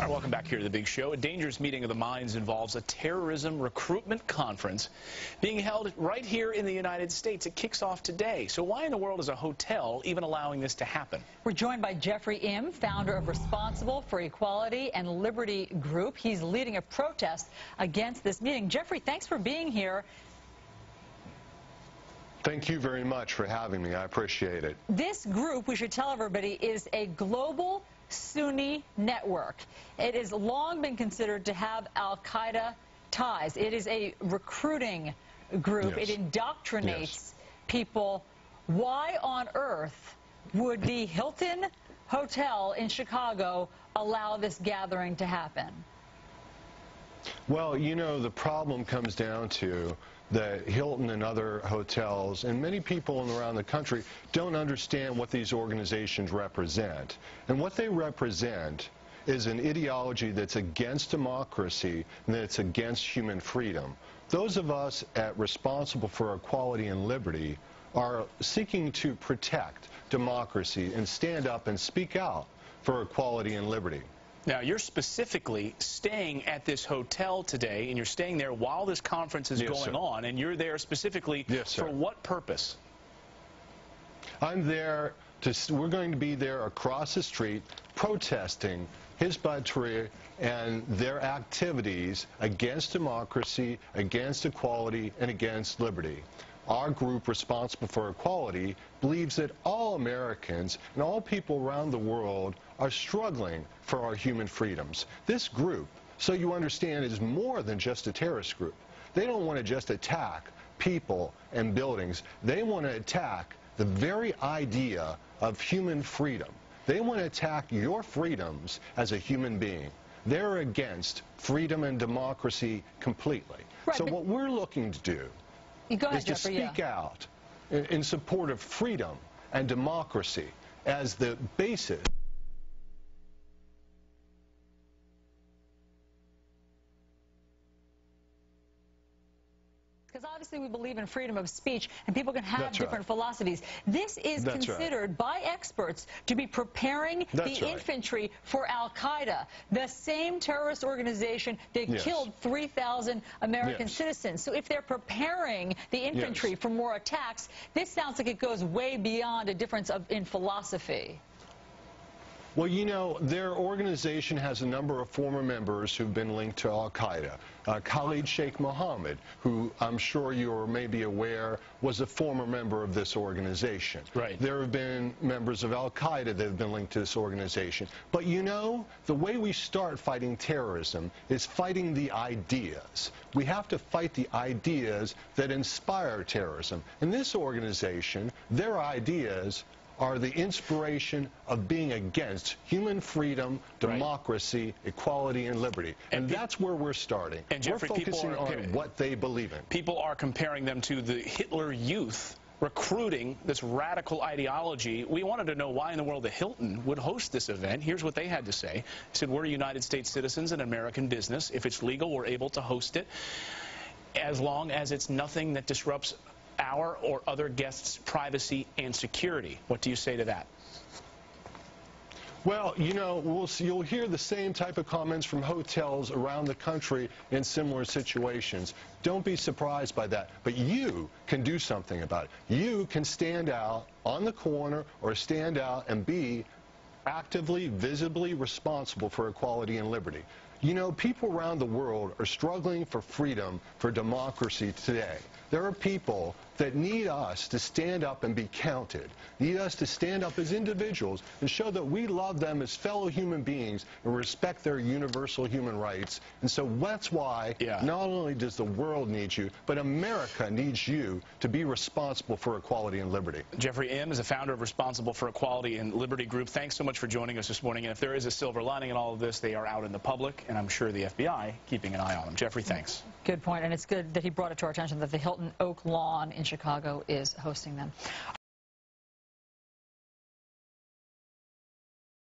right, welcome back here to the big show. A dangerous meeting of the minds involves a terrorism recruitment conference being held right here in the United States. It kicks off today. So why in the world is a hotel even allowing this to happen? We're joined by Jeffrey Im, founder of Responsible for Equality and Liberty Group. He's leading a protest against this meeting. Jeffrey, thanks for being here. Thank you very much for having me. I appreciate it. This group, we should tell everybody, is a global Sunni network. It has long been considered to have al-Qaeda ties. It is a recruiting group. Yes. It indoctrinates Yes. people. Why on earth would the Hilton Hotel in Chicago allow this gathering to happen? Well, you know, the problem comes down to that Hilton and other hotels and many people around the country don't understand what these organizations represent. And what they represent is an ideology that's against democracy and that's against human freedom. Those of us at Responsible for Equality and Liberty are seeking to protect democracy and stand up and speak out for equality and liberty. Now, you're specifically staying at this hotel today, and you're staying there while this conference is going on, and you're there specifically for what purpose? I'm there we're going to be there across the street protesting Hizb ut-Tahrir and their activities against democracy, against equality, and against liberty. Our group, Responsible for Equality, believes that all Americans and all people around the world are struggling for our human freedoms. This group, so you understand, is more than just a terrorist group. They don't want to just attack people and buildings. They want to attack the very idea of human freedom. They want to attack your freedoms as a human being. They're against freedom and democracy completely. Right, so what we're looking to do is to speak out in support of freedom and democracy as the basis. Because obviously we believe in freedom of speech and people can have different philosophies. This is considered by experts to be preparing the infantry for al-Qaeda, the same terrorist organization that killed 3,000 American citizens. So if they're preparing the infantry for more attacks, this sounds like it goes way beyond a difference in philosophy. Well, you know, their organization has a number of former members who've been linked to al-Qaeda. Khalid Sheikh Mohammed, who I'm sure you may be aware, was a former member of this organization. Right. There have been members of al-Qaeda that have been linked to this organization. But you know, the way we start fighting terrorism is fighting the ideas. We have to fight the ideas that inspire terrorism. And this organization, their ideas are the inspiration of being against human freedom, democracy, equality, and liberty. And that's where we're starting. And Jeffrey, we're focusing on what they believe in. People are comparing them to the Hitler Youth, recruiting this radical ideology. We wanted to know why in the world the Hilton would host this event. Here's what they had to say. They said, we're United States citizens and American business. If it's legal, we're able to host it, as long as it's nothing that disrupts our or other guests' privacy and security. What do you say to that? Well, you know, you'll hear the same type of comments from hotels around the country in similar situations. Don't be surprised by that. But you can do something about it. You can stand out on the corner or stand out and be actively, visibly responsible for equality and liberty. You know, people around the world are struggling for freedom, for democracy today. There are people that need us to stand up and be counted, need us to stand up as individuals and show that we love them as fellow human beings and respect their universal human rights. And so that's why not only does the world need you, but America needs you to be responsible for equality and liberty. Jeffrey Im is a founder of Responsible for Equality and Liberty Group. Thanks so much for joining us this morning. And if there is a silver lining in all of this, they are out in the public, and I'm sure the FBI keeping an eye on them. Jeffrey, thanks. Good point, and it's good that he brought it to our attention that the Hilton Oak Lawn in Chicago is hosting them.